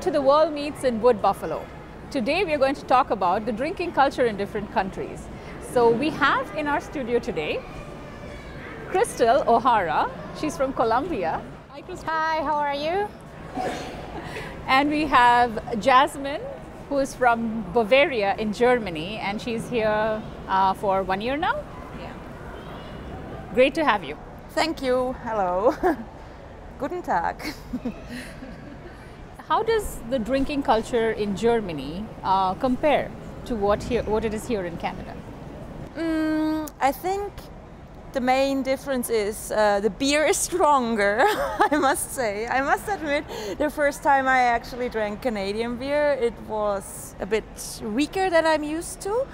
to The World Meets in Wood Buffalo. Today we are going to talk about the drinking culture in different countries. So we have in our studio today Crystal O'Hara. She's from Colombia. Hi, Crystal. Hi, how are you? And we have Jasmine, who is from Bavaria in Germany, and she's here for 1 year now. Yeah. Great to have you. Thank you. Hello. Guten Tag. How does the drinking culture in Germany compare to what it is here in Canada? I think the main difference is the beer is stronger, I must say. I must admit, the first time I actually drank Canadian beer, it was a bit weaker than I'm used to.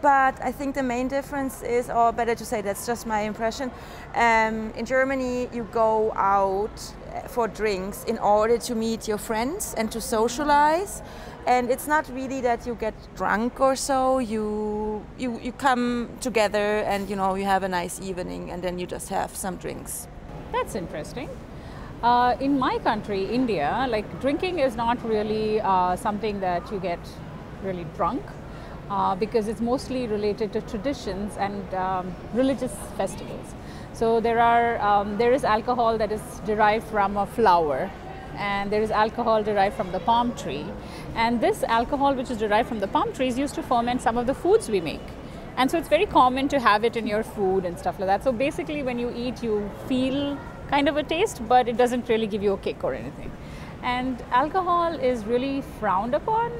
But I think the main difference is, or better to say, that's just my impression. In Germany, you go out for drinks in order to meet your friends and to socialize. And it's not really that you get drunk or so. You come together and you have a nice evening, and then you just have some drinks. That's interesting. In my country, India, like drinking is not really something that you get really drunk. Because it's mostly related to traditions and religious festivals. So there is alcohol that is derived from a flower, and there is alcohol derived from the palm tree. And this alcohol, which is derived from the palm tree, is used to ferment some of the foods we make. And so it's very common to have it in your food and stuff like that. So basically when you eat, you feel kind of a taste, but it doesn't really give you a kick or anything. And alcohol is really frowned upon,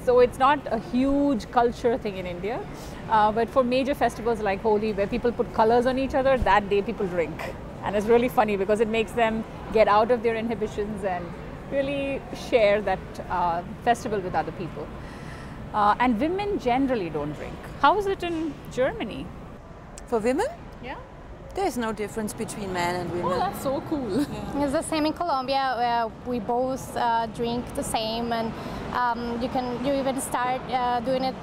so it's not a huge culture thing in India. But for major festivals like Holi, where people put colors on each other, that day people drink. And it's really funny because it makes them get out of their inhibitions and really share that festival with other people. And women generally don't drink. How is it in Germany? For women? Yeah. There's no difference between men and women. Oh, that's so cool. Yeah. It's the same in Colombia. We both drink the same, and you even start doing it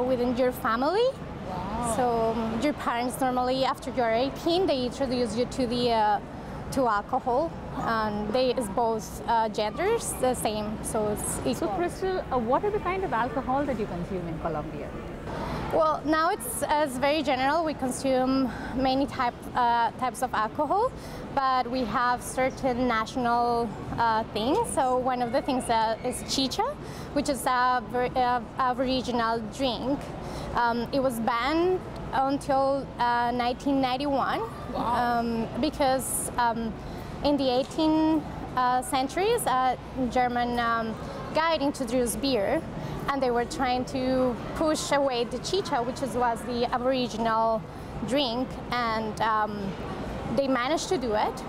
within your family. Wow. So your parents normally, after you're 18, they introduce you to alcohol, and it's both genders the same, so it's equal. So Crystal, what are the kind of alcohol that you consume in Colombia? Well, now it's very general. We consume many types of alcohol, but we have certain national things. So one of the things is chicha, which is a regional drink. It was banned until 1991. Wow. Because in the 18th centuries, a German guy introduced beer, and they were trying to push away the chicha, which was the Aboriginal drink, and they managed to do it.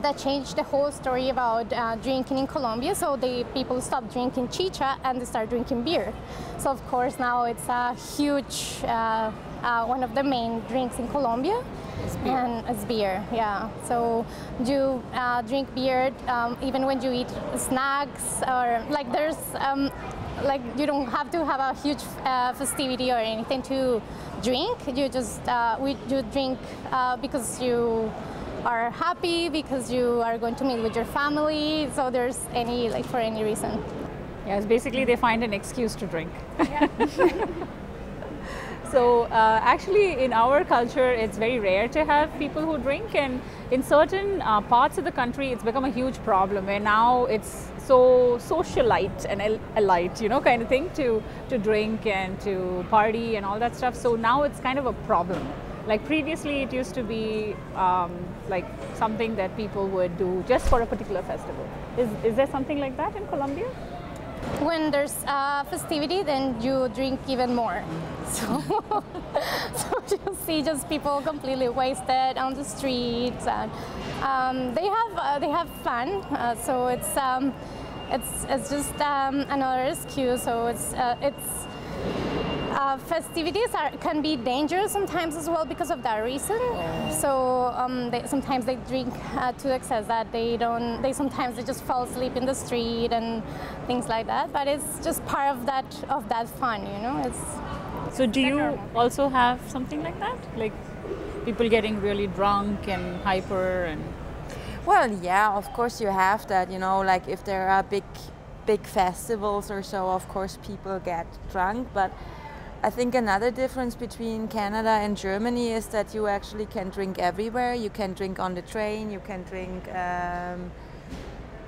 That changed the whole story about drinking in Colombia, so people stopped drinking chicha and they started drinking beer. So of course now it's a huge, one of the main drinks in Colombia. It's beer. And it's beer, yeah. So you drink beer even when you eat snacks, or like there's like you don't have to have a huge festivity or anything to drink. You just you drink because you are happy, because you are going to meet with your family. So there's for any reason. Yes, basically they find an excuse to drink. Yeah. So actually in our culture it's very rare to have people who drink, and in certain parts of the country it's become a huge problem where now it's so socialite and elite, kind of thing to drink and to party and all that stuff. So now it's kind of a problem. Like previously it used to be like something that people would do just for a particular festival. Is there something like that in Colombia? When there's a festivity, then you drink even more. So you'll see just people completely wasted on the streets, and they have fun. So it's just another excuse. So festivities can be dangerous sometimes as well because of that reason. So sometimes they drink to excess that sometimes they just fall asleep in the street and things like that. But it's just part of that fun, So do you also have something like that, like people getting really drunk and hyper and? Well, yeah, of course you have that, you know, like if there are big festivals or so, of course people get drunk, but I think another difference between Canada and Germany is that you actually can drink everywhere. You can drink on the train, you can drink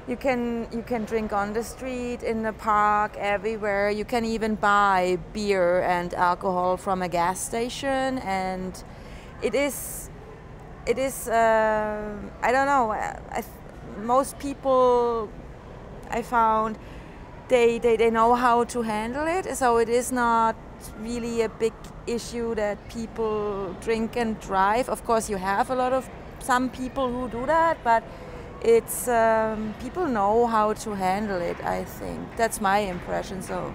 you can drink on the street, in the park, everywhere. You can even buy beer and alcohol from a gas station, and it is I don't know, most people I found they know how to handle it, so it is not really a big issue that people drink and drive. Of course you have some people who do that, but it's people know how to handle it, I think. That's my impression. So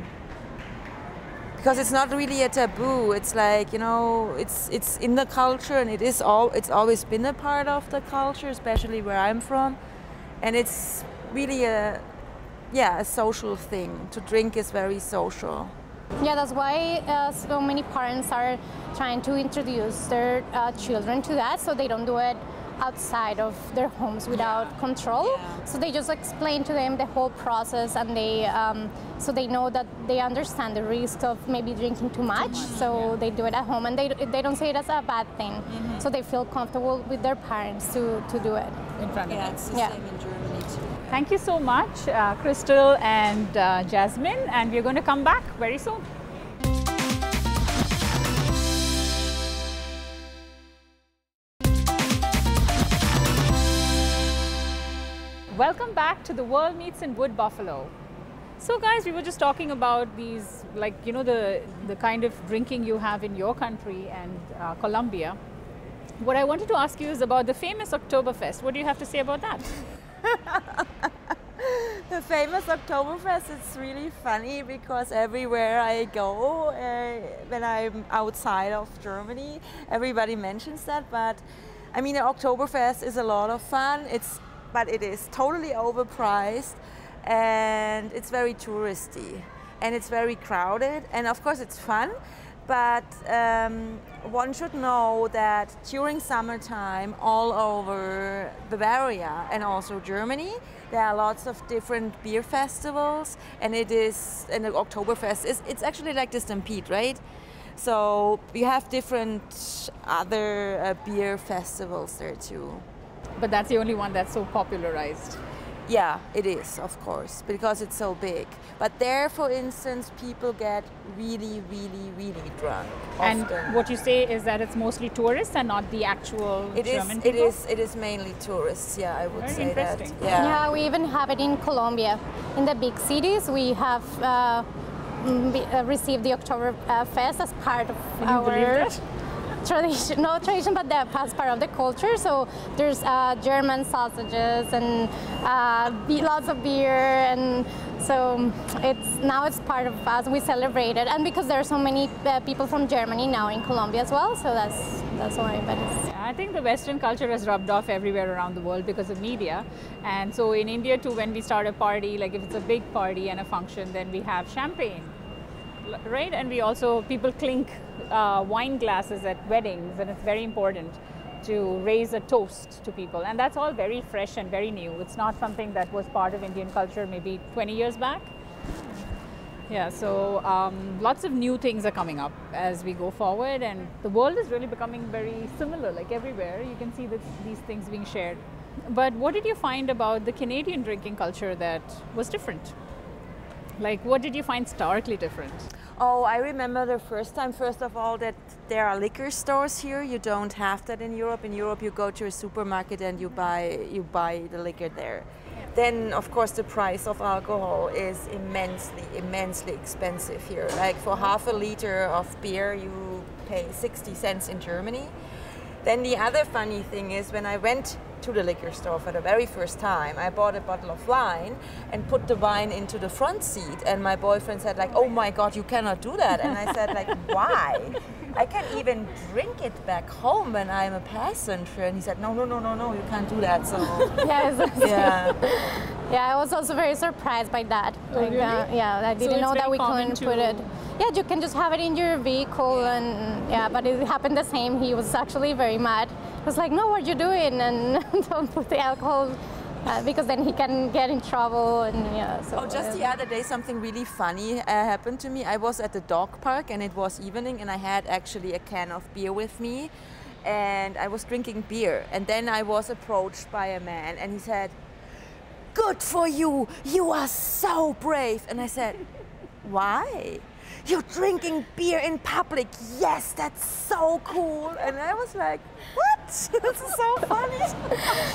because it's not really a taboo, it's like, you know, it's in the culture, and it's always been a part of the culture, especially where I'm from, and it's really a social thing. To drink is very social. Yeah, that's why so many parents are trying to introduce their children to that, so they don't do it outside of their homes without control. Yeah. So they just explain to them the whole process, and they so they know that they understand the risk of maybe drinking too much. So they do it at home, and they don't see it as a bad thing. Mm-hmm. So they feel comfortable with their parents to do it In front of them. It's the same in Germany too. Thank you so much, Crystal and Jasmine, and we're going to come back very soon. Welcome back to The World Meets in Wood Buffalo. So guys, we were just talking about these, like, you know, the kind of drinking you have in your country and Colombia. What I wanted to ask you is about the famous Oktoberfest. What do you have to say about that? The famous Oktoberfest, it's really funny because everywhere I go, when I'm outside of Germany, everybody mentions that. But I mean, the Oktoberfest is a lot of fun. But it is totally overpriced, and it's very touristy, and it's very crowded, and of course it's fun, but one should know that during summertime all over Bavaria and also Germany there are lots of different beer festivals, and the Oktoberfest it's actually like the Stampede, right? So you have different other beer festivals there too. But that's the only one that's so popularized. Yeah, it is, of course, because it's so big. But there, for instance, people get really, really, really drunk. And often. what you say is that it's mostly tourists and not the actual German people? It is mainly tourists, yeah, I would Very say that. interesting. Yeah, we even have it in Colombia. In the big cities, we have received the Oktoberfest as part of Can you believe that? tradition, not tradition, but as part of the culture. So there's German sausages and lots of beer, and so now it's part of us. We celebrate it, and because there are so many people from Germany now in Colombia as well, so that's why. But I think the Western culture has rubbed off everywhere around the world because of media, and so in India too, when we start a party, like if it's a big party and a function, then we have champagne, right? And we also, people clink wine glasses at weddings, and it's very important to raise a toast to people, and that's all very fresh and very new. It's not something that was part of Indian culture maybe 20 years back. Yeah, so lots of new things are coming up as we go forward, and the world is really becoming very similar, like everywhere. You can see these things being shared. But what did you find about the Canadian drinking culture that was different? Like, what did you find starkly different? Oh, I remember the first time, first of all, that there are liquor stores here. You don't have that in Europe. In Europe, you go to a supermarket and you buy the liquor there. Then, of course, the price of alcohol is immensely expensive here. Like for half a liter of beer, you pay 60 cents in Germany. Then the other funny thing is, when I went to the liquor store for the very first time, I bought a bottle of wine and put the wine into the front seat, and my boyfriend said like, "Oh my God, you cannot do that." And I said like, "Why? I can even drink it back home when I'm a passenger." And he said, "No, you can't do that." So yes, yeah. Yeah, I was also very surprised by that. Oh, really? Yeah, I didn't know that we couldn't put it. Yeah, you can just have it in your vehicle, and yeah, but it happened the same. He was actually very mad. He was like, "No, what are you doing?" And don't put the alcohol. Because then he can get in trouble, and yeah. So, just the other day, something really funny happened to me. I was at the dog park, and it was evening, and I had actually a can of beer with me, and I was drinking beer. And then I was approached by a man, and he said, "Good for you! You are so brave!" And I said, "Why? You're drinking beer in public. Yes, that's so cool." And I was like, what? This is so funny.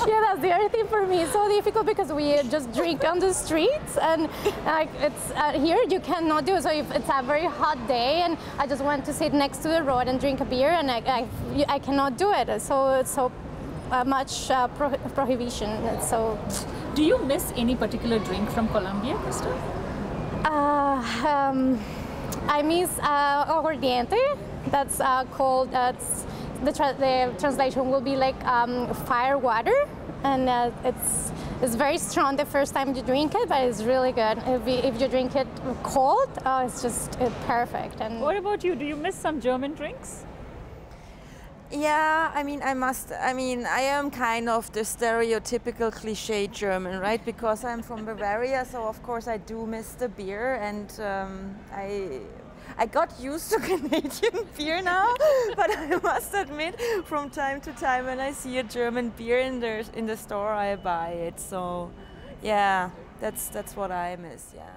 Yeah, that's the other thing for me. It's so difficult because we just drink on the streets, and like it's here you cannot do it. So if it's a very hot day and I just want to sit next to the road and drink a beer, and I cannot do it. So it's so much prohibition. It's so. Do you miss any particular drink from Colombia, Crystal? I miss aguardiente. That's called. The translation will be like fire water, and it's very strong the first time you drink it, but it's really good. If you drink it cold, it's just perfect. And what about you? Do you miss some German drinks? Yeah, I mean, I am kind of the stereotypical cliche German, right? Because I'm from Bavaria, so of course I do miss the beer, and I got used to Canadian beer now, but I must admit, from time to time when I see a German beer in the store, I buy it. So, yeah, that's what I miss. Yeah.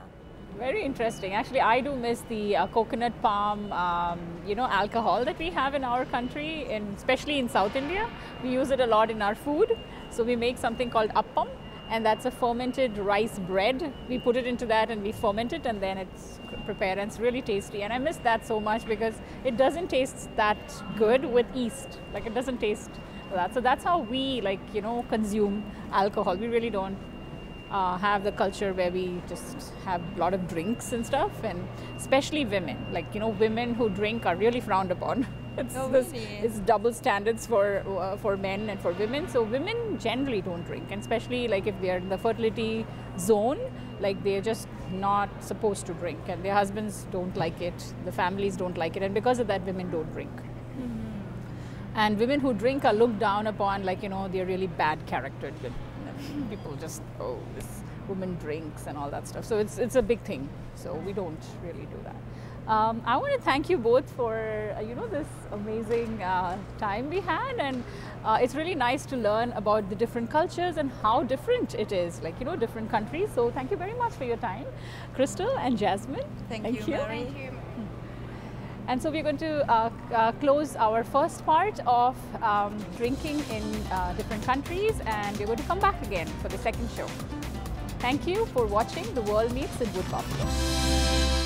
Very interesting. Actually, I do miss the coconut palm, alcohol that we have in our country, especially in South India. We use it a lot in our food. So we make something called appam, and that's a fermented rice bread. We put it into that and we ferment it, and then it's prepared, and it's really tasty. And I miss that so much because it doesn't taste that good with yeast. Like, it doesn't taste that. So that's how we consume alcohol. We really don't have the culture where we just have a lot of drinks and stuff, and especially women. Like, women who drink are really frowned upon. It's double standards for men and for women. So women generally don't drink, and especially like if they're in the fertility zone, like they're just not supposed to drink, and their husbands don't like it, the families don't like it, and because of that, women don't drink. Mm-hmm. And women who drink are looked down upon, like they're really bad character. People just, oh, this woman drinks and all that stuff. So it's a big thing. So we don't really do that. I want to thank you both for this amazing time we had, and it's really nice to learn about the different cultures and how different it is, like different countries. So thank you very much for your time, Crystal and Jasmine. Thank you. Thank you. And so we're going to close our first part of drinking in different countries, and we're going to come back again for the second show. Thank you for watching The World Meets in Wood Buffalo.